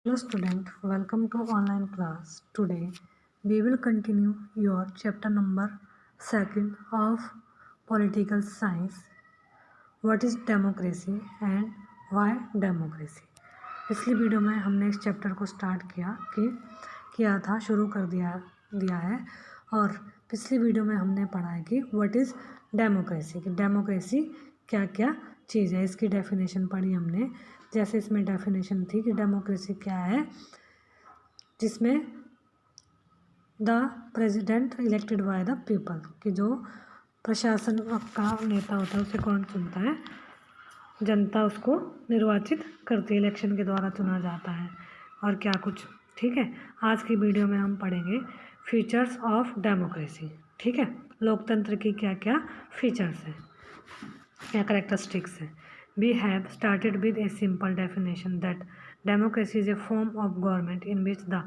Hello student, welcome to online class. Today we will continue your chapter number 2 of political science. What is democracy and why democracy? पिछली video में हमने इस chapter को start किया था, शुरू कर दिया है। और पिछली वीडियो में हमने पढ़ा है कि व्हाट इज़ डेमोक्रेसी, कि डेमोक्रेसी क्या क्या चीज़ है। इसकी डेफिनेशन पढ़ी हमने। जैसे इसमें डेफिनेशन थी कि डेमोक्रेसी क्या है, जिसमें the president elected by the people, कि जो प्रशासन का नेता होता है उसे कौन चुनता है, जनता उसको निर्वाचित करती है, इलेक्शन के द्वारा चुना जाता है। और क्या कुछ, ठीक है। आज की वीडियो में हम पढ़ेंगे फीचर्स ऑफ डेमोक्रेसी, ठीक है। लोकतंत्र की क्या क्या फीचर्स हैं या करेक्टरिस्टिक्स हैं। We have started with a simple definition that democracy is a form of government in which the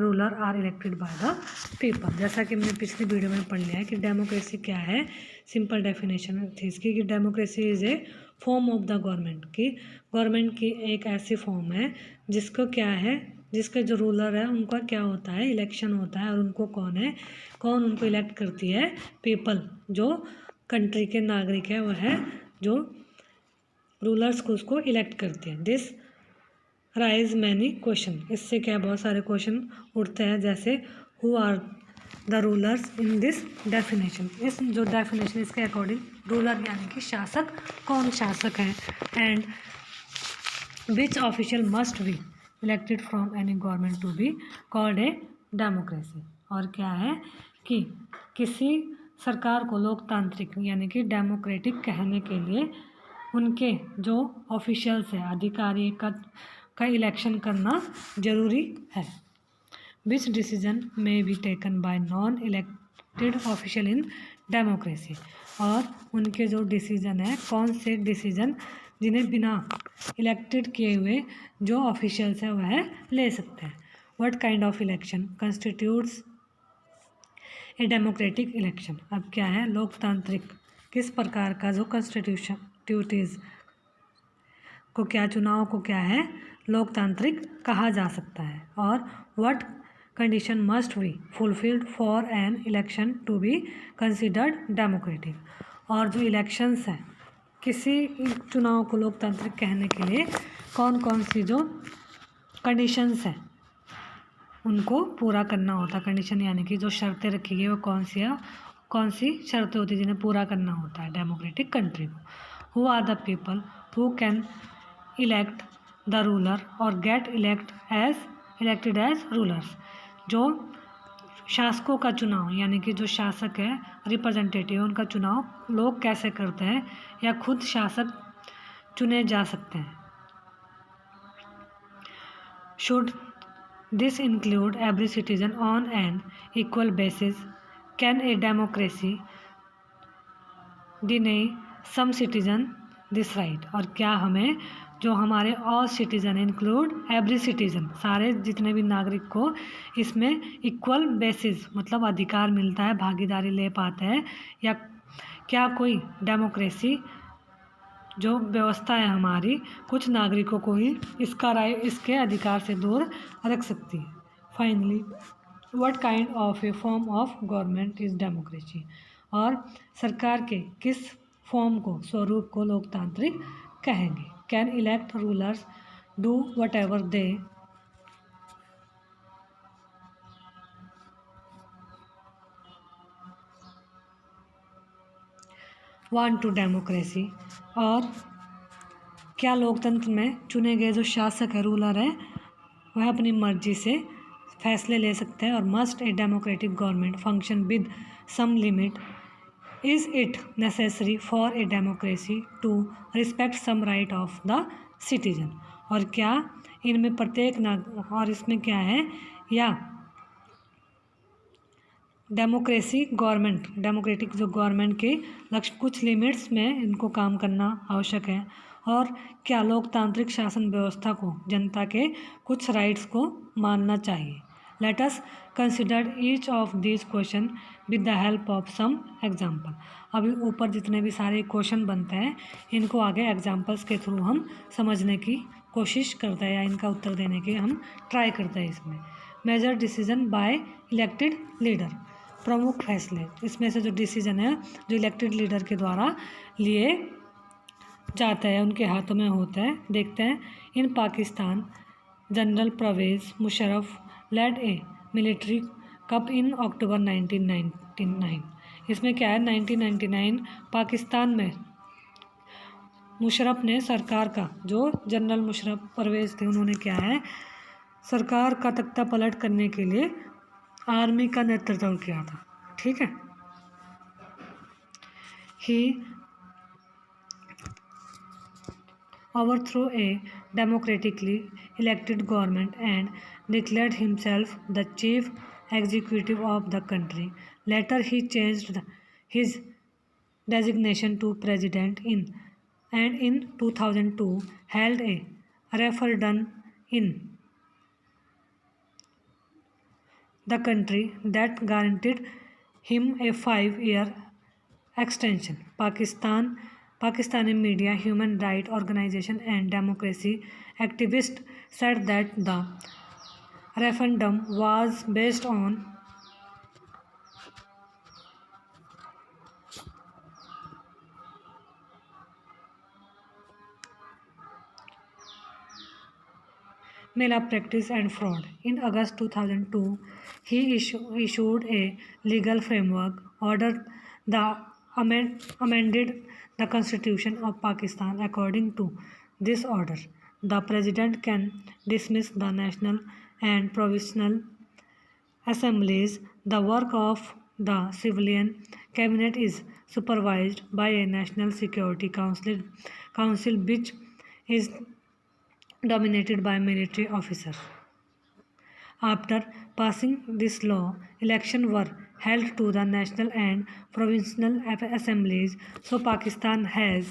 ruler are elected by the people। जैसा कि हमने पिछली वीडियो में पढ़ लिया है कि डेमोक्रेसी क्या है। सिंपल डेफिनेशन थी इसकी कि democracy is a form of the government, की गवर्नमेंट की एक ऐसी फॉर्म है जिसको क्या है, जिसके जो रूलर है उनका क्या होता है, इलेक्शन होता है। और उनको कौन उनको इलेक्ट करती है, पीपल, जो कंट्री के नागरिक है, वह है जो रूलर्स को उसको इलेक्ट करते हैं। दिस राइज मैनी क्वेश्चन, इससे क्या बहुत सारे क्वेश्चन उठते हैं। जैसे who are the rulers in this definition, इस जो डेफिनेशन इसके अकॉर्डिंग रूलर यानी कि शासक, कौन शासक है। And which official must be elected from any government to be called a democracy. और क्या है कि किसी सरकार को लोकतांत्रिक यानी कि डेमोक्रेटिक कहने के लिए उनके जो ऑफिशियल्स है, अधिकारी का इलेक्शन करना जरूरी है। विच डिसीजन में be taken by non elected official in democracy, और उनके जो डिसीजन है, कौन से डिसीजन जिन्हें बिना इलेक्टेड किए हुए जो ऑफिशियल्स हैं वह ले सकते हैं। What kind of election constitutes a democratic election. अब क्या है, लोकतांत्रिक किस प्रकार का जो कॉन्स्टिट्यूटीज़ को क्या, चुनाव को क्या है, लोकतांत्रिक कहा जा सकता है। और what condition must be fulfilled for an election to be considered democratic. और जो इलेक्शंस हैं, किसी चुनाव को लोकतांत्रिक कहने के लिए कौन कौन सी जो कंडीशंस हैं उनको पूरा करना होता है। कंडीशन यानी कि जो शर्तें रखी गई वो कौन सी शर्तें होती हैं जिन्हें पूरा करना होता है डेमोक्रेटिक कंट्री को। Who are the people who can elect the ruler और गेट इलेक्टेड एज रूलर्स। जो शासकों का चुनाव यानी कि जो शासक है, रिप्रेजेंटेटिव, उनका चुनाव लोग कैसे करते हैं या खुद शासक चुने जा सकते हैं। Should this include every citizen on an equal basis? Can a democracy deny some citizen this right? और क्या हमें जो हमारे all citizen include every citizen, सारे जितने भी नागरिक को इसमें इक्वल बेसिस मतलब अधिकार मिलता है, भागीदारी ले पाते हैं, या क्या कोई डेमोक्रेसी जो व्यवस्था है हमारी कुछ नागरिकों को ही इसके अधिकार से दूर रख सकती है। Finally what kind of A form of government is democracy. और सरकार के किस फॉर्म को, स्वरूप को लोकतांत्रिक कहेंगे। Can elect rulers do whatever they want to democracy. और क्या लोकतंत्र में चुने गए जो शासक है, रूलर है, वह अपनी मर्जी से फैसले ले सकते हैं। और must a democratic government function with some limit. Is it necessary for a democracy to respect some right of the citizen. और क्या इनमें प्रत्येक और इसमें क्या है, या डेमोक्रेटिक जो गवर्नमेंट के लक्ष्य कुछ लिमिट्स में इनको काम करना आवश्यक है। और क्या लोकतांत्रिक शासन व्यवस्था को जनता के कुछ राइट्स को मानना चाहिए। Let us consider each of this question with the help of some example. अभी ऊपर जितने भी सारे क्वेश्चन बनते हैं इनको आगे एग्जाम्पल्स के थ्रू हम समझने की कोशिश करता है या इनका उत्तर देने की हम ट्राई करते हैं इसमें। Major decision by elected leader, प्रमुख फैसले, इसमें से जो डिसीजन है जो इलेक्टेड लीडर के द्वारा लिए जाते हैं, उनके हाथों में होता है। देखते हैं। इन पाकिस्तान जनरल परवेज मुशर्रफ लेड ए मिलिट्री कप इन अक्टूबर 1999। इसमें क्या है, 1999 पाकिस्तान में मुशर्रफ ने सरकार का, जो जनरल मुशर्रफ परवेज थे, उन्होंने क्या है सरकार का तख्ता पलट करने के लिए आर्मी का नेतृत्व किया था। ठीक है। ही overthrew a democratically elected government and declared himself the chief executive of the country. Later, he changed his designation to president and in 2002 held a referendum in the country that guaranteed him a 5-year extension. Pakistani media, human rights organization and democracy activists said that the referendum was based on malpractice and fraud. In August 2002, he issued a legal framework order that amended the Constitution of Pakistan. According to this order, the President can dismiss the national and provincial assemblies. The work of the civilian cabinet is supervised by a National Security Council which is dominated by military officers. After passing this law, elections were held to the national and provincial assemblies. So Pakistan has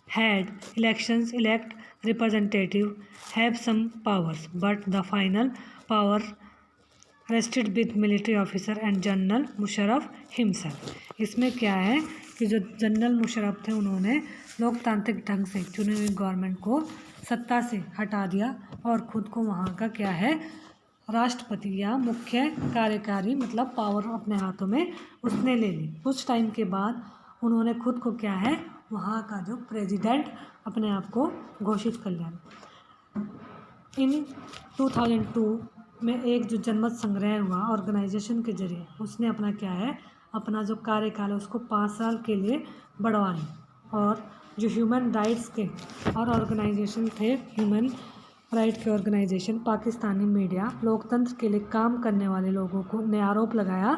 had elections, elect representatives, have some powers, but the final power rested with military officer and general Musharraf himself. इसमें क्या है कि जो general Musharraf थे, उन्होंने लोकतांत्रिक ढंग से चुनी हुई गवर्नमेंट को सत्ता से हटा दिया और खुद को वहाँ का क्या है राष्ट्रपति या मुख्य कार्यकारी मतलब पावर अपने हाथों में उसने ले ली। कुछ टाइम के बाद उन्होंने खुद को क्या है वहाँ का जो प्रेसिडेंट अपने आप को घोषित कर लिया। इन 2002 में एक जो जनमत संग्रह हुआ ऑर्गेनाइजेशन के जरिए, उसने अपना क्या है अपना जो कार्यकाल है उसको 5 साल के लिए बढ़वा लिया। और जो ह्यूमन राइट्स के और ऑर्गेनाइजेशन थे, ह्यूमन राइट के ऑर्गेनाइजेशन, पाकिस्तानी मीडिया, लोकतंत्र के लिए काम करने वाले लोगों को ने आरोप लगाया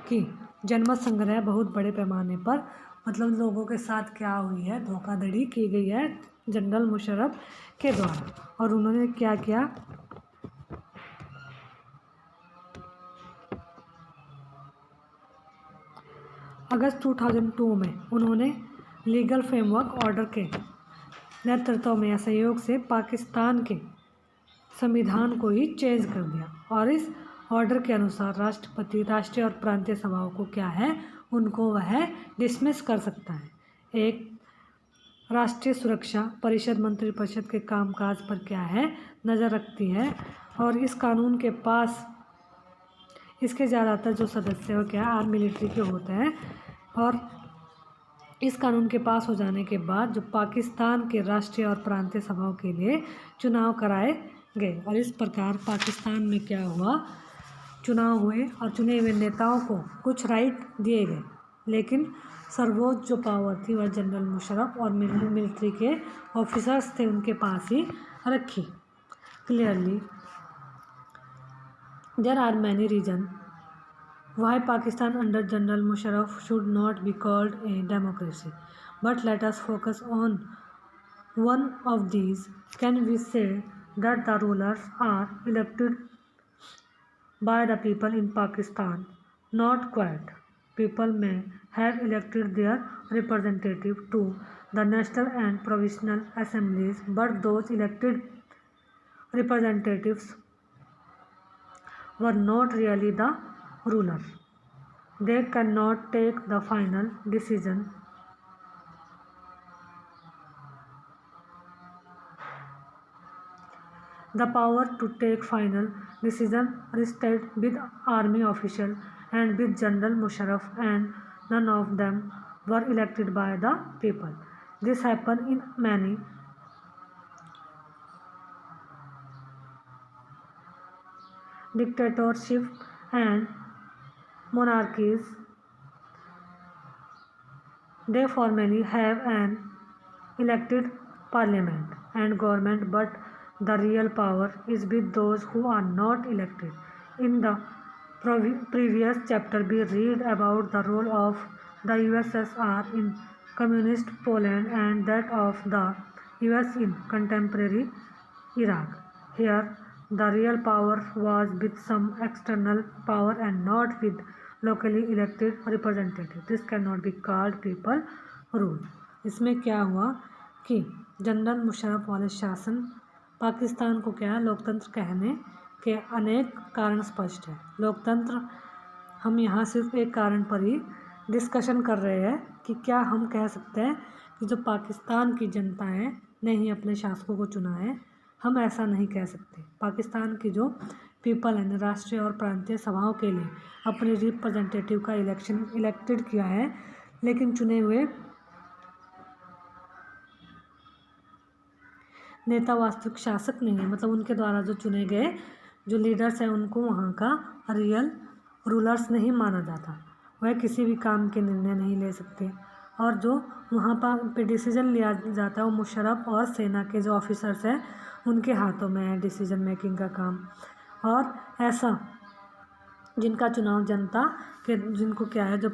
कि जनमत संग्रह बहुत बड़े पैमाने पर मतलब लोगों के साथ क्या हुई है, धोखाधड़ी की गई है जनरल मुशर्रफ के द्वारा। और उन्होंने क्या किया, अगस्त 2002 में उन्होंने लीगल फ्रेमवर्क ऑर्डर के नेतृत्व में या सहयोग से पाकिस्तान के संविधान को ही चेंज कर दिया। और इस ऑर्डर के अनुसार राष्ट्रपति राष्ट्रीय और प्रांतीय सभाओं को क्या है उनको वह डिसमिस कर सकता है। एक राष्ट्रीय सुरक्षा परिषद मंत्रिपरिषद के कामकाज पर क्या है नज़र रखती है। और इस कानून के पास इसके ज़्यादातर जो सदस्य हो क्या आर्मी मिलिट्री के होते हैं। और इस कानून के पास हो जाने के बाद जो पाकिस्तान के राष्ट्रीय और प्रांतीय सभाओं के लिए चुनाव कराए गए और इस प्रकार पाकिस्तान में क्या हुआ चुनाव हुए और चुने हुए नेताओं को कुछ राइट दिए गए, लेकिन सर्वोच्च जो पावर थी वह जनरल मुशर्रफ और मिलिट्री के ऑफिसर्स थे उनके पास ही रखी। Clearly there are many reason why Pakistan under General Musharraf should not be called a democracy. But let us focus on one of these. Can we say that the rulers are elected by the people in Pakistan? Not quite. People may have elected their representative to the national and provincial assemblies, but those elected representatives were not really the ruler. They cannot take the final decision The power to take final decision rested with army official and with General Musharraf, and none of them were elected by the people. This happened in many dictatorships and monarchies. They formally have an elected parliament and government, but the real power is with those who are not elected. In the previous chapter, we read about the role of the USSR in communist Poland and that of the US in contemporary Iraq. Here, the real power was with some external power and not with locally elected representative. This cannot be called people rule. इसमें क्या हुआ कि general Musharraf वाले शासन पाकिस्तान को क्या है लोकतंत्र कहने के अनेक कारण स्पष्ट है। लोकतंत्र हम यहाँ सिर्फ एक कारण पर ही डिस्कशन कर रहे हैं कि क्या हम कह सकते हैं कि जो पाकिस्तान की जनता है ने ही अपने शासकों को चुना है। हम ऐसा नहीं कह सकते। पाकिस्तान की जो पीपल है राष्ट्रीय और प्रांतीय सभाओं के लिए अपने रिप्रेजेंटेटिव का इलेक्शन इलेक्टेड किया है, लेकिन चुने हुए नेता वास्तविक शासक नहीं है। मतलब उनके द्वारा जो चुने गए जो लीडर्स हैं उनको वहाँ का रियल रूलर्स नहीं माना जाता। वह किसी भी काम के निर्णय नहीं ले सकते और जो वहाँ पर डिसीजन लिया जाता है वो मुशर्रफ और सेना के जो ऑफिसर्स हैं उनके हाथों में है डिसीजन मेकिंग का काम। और ऐसा जिनका चुनाव जनता के जिनको क्या है जो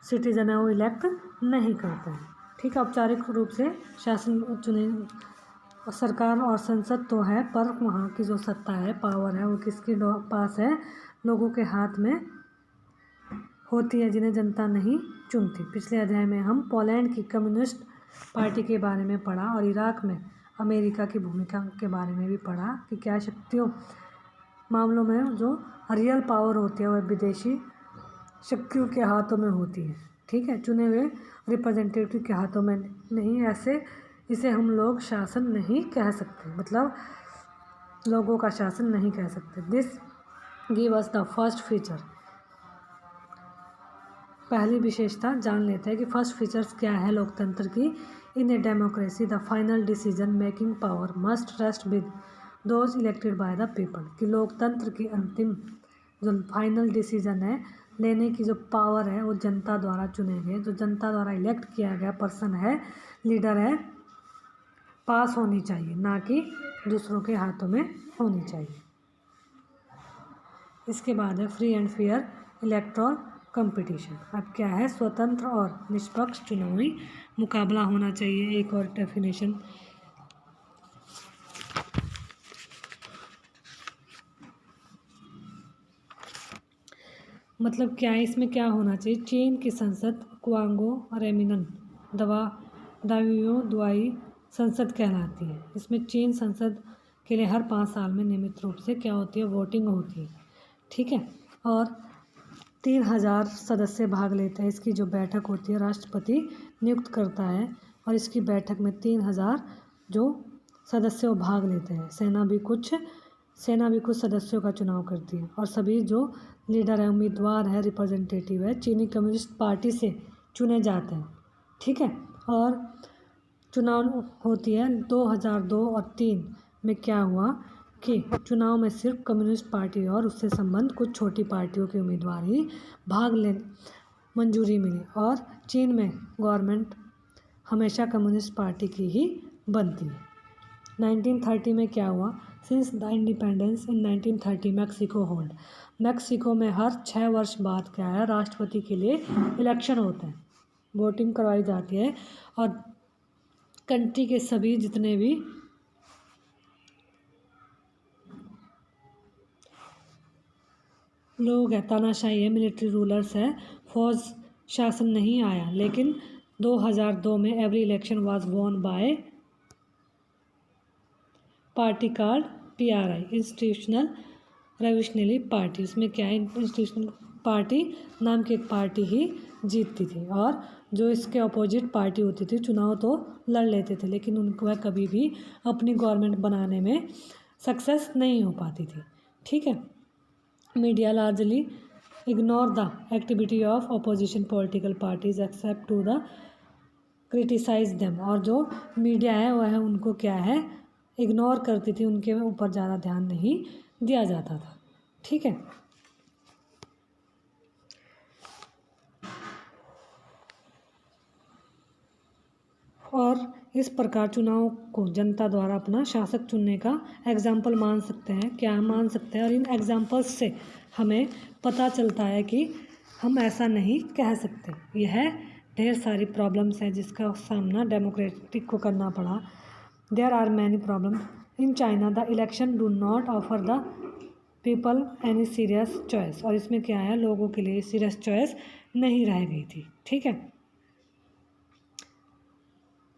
सिटीजन है वो इलेक्ट नहीं करते हैं। ठीक है, औपचारिक रूप से शासन चुने सरकार और संसद तो है, पर वहाँ की जो सत्ता है पावर है वो किसके पास है, लोगों के हाथ में होती है जिन्हें जनता नहीं चुनती। पिछले अध्याय में हम पोलैंड की कम्युनिस्ट पार्टी के बारे में पढ़ा और इराक में अमेरिका की भूमिका के बारे में भी पढ़ा कि क्या शक्तियों मामलों में जो रियल पावर होती है वह विदेशी शक्तियों के हाथों में होती है। ठीक है, चुने हुए रिप्रेजेंटेटिव के हाथों में नहीं। ऐसे इसे हम लोग शासन नहीं कह सकते, मतलब लोगों का शासन नहीं कह सकते। This give us the first feature. पहली विशेषता जान लेते हैं कि फर्स्ट फीचर्स क्या है लोकतंत्र की। In a democracy the final decision making power must rest with those elected by the people. कि लोकतंत्र की अंतिम जो फाइनल डिसीजन है लेने की जो पावर है वो जनता द्वारा चुने गए जो जनता द्वारा इलेक्ट किया गया पर्सन है, लीडर है, पास होनी चाहिए, ना कि दूसरों के हाथों में होनी चाहिए। इसके बाद है free and fair electoral competition. अब क्या है, स्वतंत्र और निष्पक्ष चुनावी मुकाबला होना चाहिए। एक और डेफिनेशन, मतलब क्या है, इसमें क्या होना चाहिए। चीन की संसद क्वांगो रेमिनन दावियो दुआई संसद कहलाती है। इसमें चीन संसद के लिए हर 5 साल में नियमित रूप से क्या होती है, वोटिंग होती है। ठीक है, और 3000 सदस्य भाग लेते हैं। इसकी जो बैठक होती है राष्ट्रपति नियुक्त करता है और इसकी बैठक में 3000 जो सदस्य भाग लेते हैं। सेना भी कुछ सदस्यों का चुनाव करती है और सभी जो लीडर है, उम्मीदवार है, रिप्रेजेंटेटिव है, चीनी कम्युनिस्ट पार्टी से चुने जाते हैं। ठीक है, और चुनाव होती है 2002 और 2003 में क्या हुआ कि चुनाव में सिर्फ कम्युनिस्ट पार्टी और उससे संबंध कुछ छोटी पार्टियों के उम्मीदवार ही भाग लेने मंजूरी मिली और चीन में गवर्नमेंट हमेशा कम्युनिस्ट पार्टी की ही बनती है। 1930 में क्या हुआ, since the independence in 1930 Mexico hold. Mexico में हर 6 वर्ष बाद क्या है, राष्ट्रपति के लिए इलेक्शन होते हैं, वोटिंग करवाई जाती है और कंट्री के सभी जितने भी लोग हैं, तानाशाही है, मिलिट्री रूलर्स है, फौज शासन नहीं आया। लेकिन 2002 में every election was won by party card PRI institutional revolutionary party. इसमें क्या है, इंस्टीट्यूशनल पार्टी नाम की एक पार्टी ही जीतती थी और जो इसके अपोजिट पार्टी होती थी चुनाव तो लड़ लेते थे लेकिन उनको वह कभी भी अपनी गवर्नमेंट बनाने में सक्सेस नहीं हो पाती थी। ठीक है। Media largely ignore the activity of opposition political parties except to the criticise them. और जो मीडिया है वह उनको क्या है, इग्नोर करती थी, उनके ऊपर ज़्यादा ध्यान नहीं दिया जाता था। ठीक है। और इस प्रकार चुनाव को जनता द्वारा अपना शासक चुनने का एग्जाम्पल मान सकते हैं, क्या मान सकते हैं। और इन एग्जाम्पल्स से हमें पता चलता है कि हम ऐसा नहीं कह सकते। यह ढेर सारी प्रॉब्लम्स हैं जिसका सामना डेमोक्रेटिक को करना पड़ा। There are many problems in China. The election do not offer the people any serious choice. और इसमें क्या है, लोगों के लिए सीरियस चॉइस नहीं रह गई थी। ठीक है।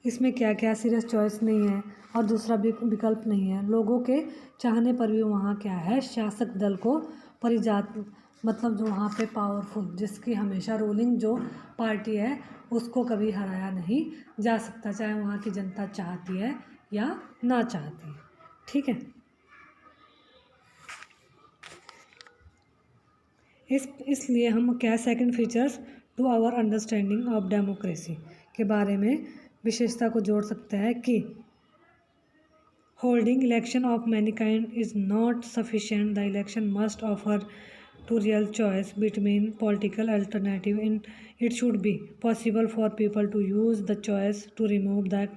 इसमें क्या क्या सीरियस चॉइस नहीं है और दूसरा विकल्प नहीं है। लोगों के चाहने पर भी वहाँ क्या है, शासक दल को परिजात मतलब जो वहाँ पे पावरफुल जिसकी हमेशा रूलिंग जो पार्टी है उसको कभी हराया नहीं जा सकता, चाहे वहाँ की जनता चाहती है या ना चाहती है। ठीक है। इसलिए हम क्या second features to our understanding of democracy के बारे में विशेषता को जोड़ सकते हैं कि holding election of many kind is not sufficient. The election must offer to real choice between political alternative in it should be possible for people to use the choice to remove the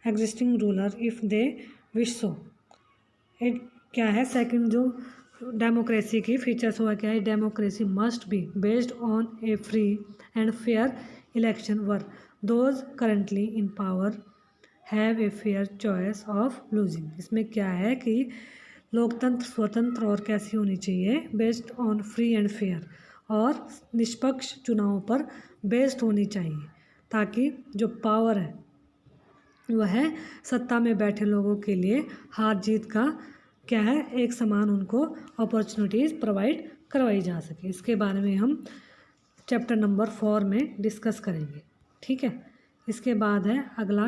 existing ruler if they wish so. It क्या है, second जो democracy की features हुआ क्या है, democracy must be based on A free and fair election were those currently in power have a fair choice of losing. इसमें क्या है कि लोकतंत्र स्वतंत्र और कैसी होनी चाहिए, based on free and fair और निष्पक्ष चुनावों पर बेस्ड होनी चाहिए, ताकि जो पावर है वह सत्ता में बैठे लोगों के लिए हार जीत का क्या है, एक समान उनको अपॉर्चुनिटीज़ प्रोवाइड करवाई जा सके। इसके बारे में हम चैप्टर नंबर 4 में डिस्कस करेंगे। ठीक है। इसके बाद है अगला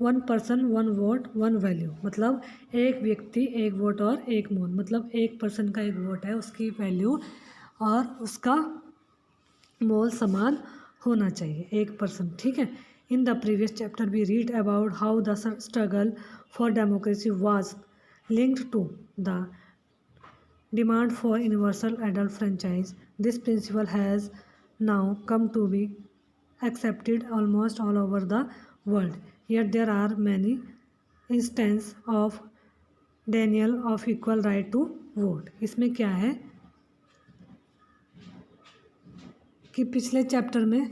1 पर्सन 1 वोट 1 वैल्यू। मतलब एक व्यक्ति एक वोट और एक मोल। मतलब एक पर्सन का एक वोट है, उसकी वैल्यू और उसका मोल समान होना चाहिए, एक पर्सन। ठीक है। In the previous chapter we read about how the struggle for democracy was linked to the demand for universal adult franchise. This principle has now come to be accepted almost all over the world. Yet there are many instances of denial of equal right to vote. इसमें क्या है कि पिछले chapter में